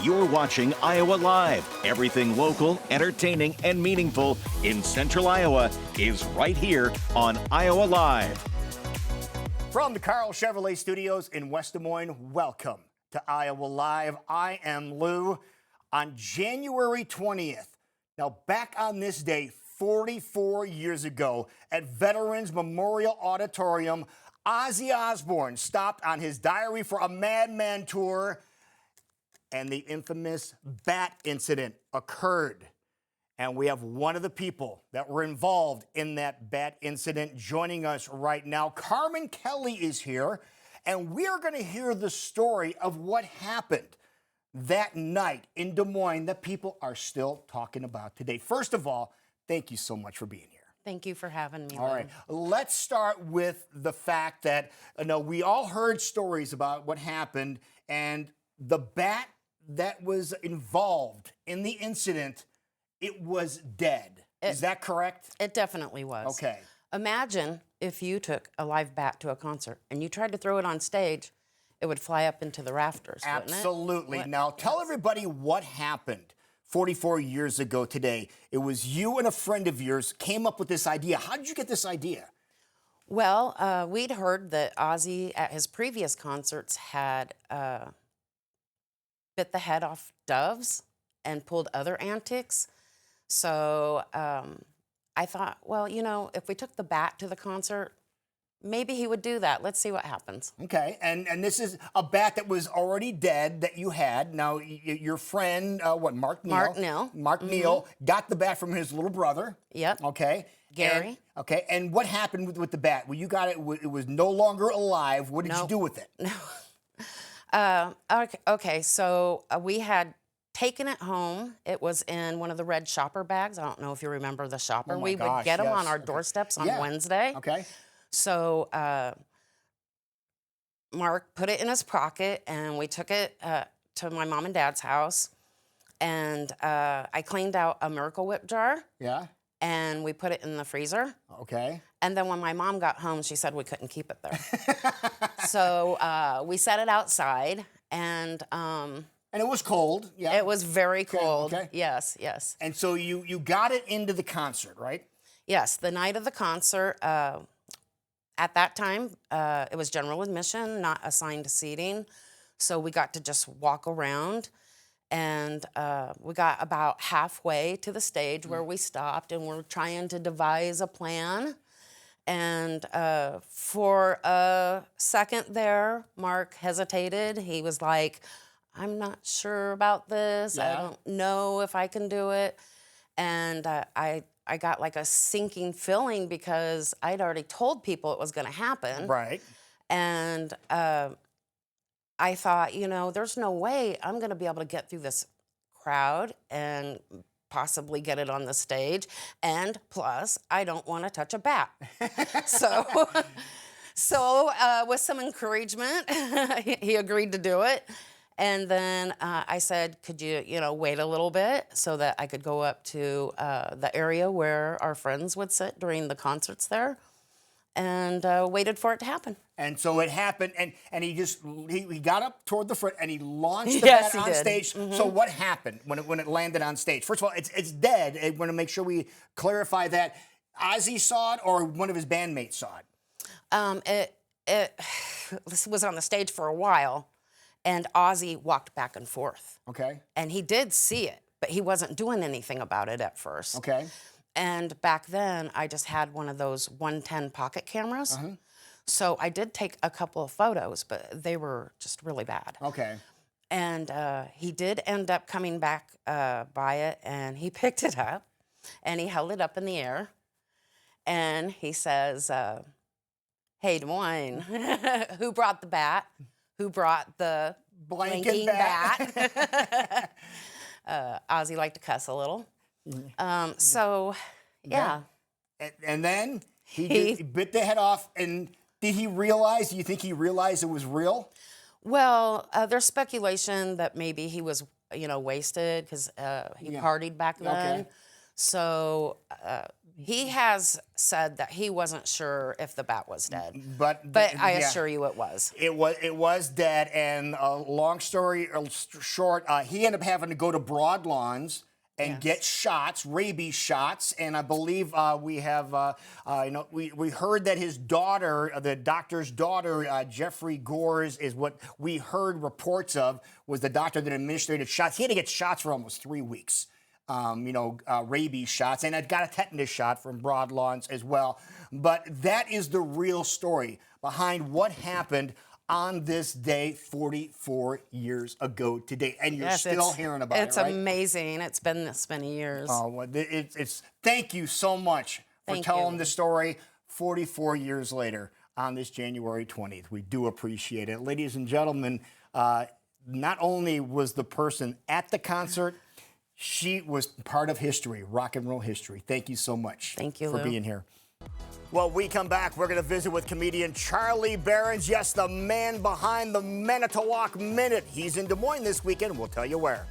You're watching Iowa Live. Everything local, entertaining, and meaningful in Central Iowa is right here on Iowa Live. From the Carl Chevrolet Studios in West Des Moines, welcome to Iowa Live. I am Lou. On January 20th, now back on this day, 44 years ago, at Veterans Memorial Auditorium, Ozzy Osbourne stopped on his Diary for a Madman tour, and the infamous bat incident occurred. And we have one of the people that were involved in that bat incident joining us right now. Carmen Kelly is here, and we are going to hear the story of what happened that night in Des Moines that people are still talking about today. First of all, thank you so much for being here. Thank you for having me. All right, let's start with the fact that we all heard stories about what happened, and the bat that was involved in the incident, it was dead. Is that correct? It definitely was. Okay. Imagine if you took a live bat to a concert and you tried to throw it on stage, it would fly up into the rafters, wouldn't it? Absolutely. Now, tell everybody what happened 44 years ago today. It was you and a friend of yours came up with this idea. How did you get this idea? Well, we'd heard that Ozzy at his previous concerts had bit the head off doves and pulled other antics. So I thought, well, if we took the bat to the concert, maybe he would do that. Let's see what happens. Okay, and this is a bat that was already dead that you had. Now, your friend, Mark Neal? Mark Neal got the bat from his little brother. Yep. Okay. Gary. And what happened with the bat? Well, you got it, it was no longer alive. What did you do with it? No. Okay, so we had taken it home. It was in one of the red shopper bags. I don't know if you remember the shopper. Oh my we gosh, would get them yes. on our doorsteps on Wednesday. Okay. So Mark put it in his pocket, and we took it to my mom and dad's house. And I cleaned out a Miracle Whip jar. Yeah. And we put it in the freezer. Okay. And then when my mom got home, she said we couldn't keep it there. So we set it outside, and it was cold. Yeah. It was very cold. Okay. Yes, yes. And so you got it into the concert, right? Yes, the night of the concert. At that time, it was general admission, not assigned seating. So we got to just walk around. And we got about halfway to the stage where we stopped, and we're trying to devise a plan. And for a second there, Mark hesitated. He was like, I'm not sure about this. Yeah. I don't know if I can do it. And I got like a sinking feeling because I'd already told people it was going to happen. Right. And I thought, there's no way I'm going to be able to get through this crowd and possibly get it on the stage. And plus, I don't want to touch a bat. So with some encouragement, he agreed to do it. And then I said, could you, wait a little bit so that I could go up to the area where our friends would sit during the concerts there, and waited for it to happen. And so it happened, and he got up toward the front, and he launched the bat on stage. So what happened when it landed on stage? First of all, it's dead. I want to make sure we clarify that. Ozzy saw it, or one of his bandmates saw it? This was on the stage for a while, and Ozzy walked back and forth. Okay. And he did see it, but he wasn't doing anything about it at first. Okay. And back then, I just had one of those 110 pocket cameras. So I did take a couple of photos, but they were just really bad. Okay. And he did end up coming back by it, and he picked it up, and he held it up in the air, and he says, hey, Des Moines, who brought the bat? Who brought the blinking bat? Ozzy liked to cuss a little. So, yeah. And then he bit the head off, and did he realize, do you think he realized it was real? Well, there's speculation that maybe he was, wasted because he partied back then. Okay. So He has said that he wasn't sure if the bat was dead, but I yeah, assure you it was. It was dead, and long story short, he ended up having to go to Broadlawns and get shots, rabies shots, and I believe we have, we heard that his daughter, the doctor's daughter, Jeffrey Gores, is what we heard reports of, was the doctor that administered shots. He had to get shots for almost 3 weeks. Rabies shots, and I got a tetanus shot from Broadlawns as well. But that is the real story behind what happened on this day 44 years ago today. And you're still hearing about it, It's right? amazing. It's been this many years. Oh, well, it's thank you so much for telling the story 44 years later on this January 20th. We do appreciate it. Ladies and gentlemen, not only was the person at the concert, she was part of history, rock and roll history. Thank you so much for being here. Well, we come back, we're going to visit with comedian Charlie Behrens. Yes, the man behind the Manitowoc Minute. He's in Des Moines this weekend. We'll tell you where.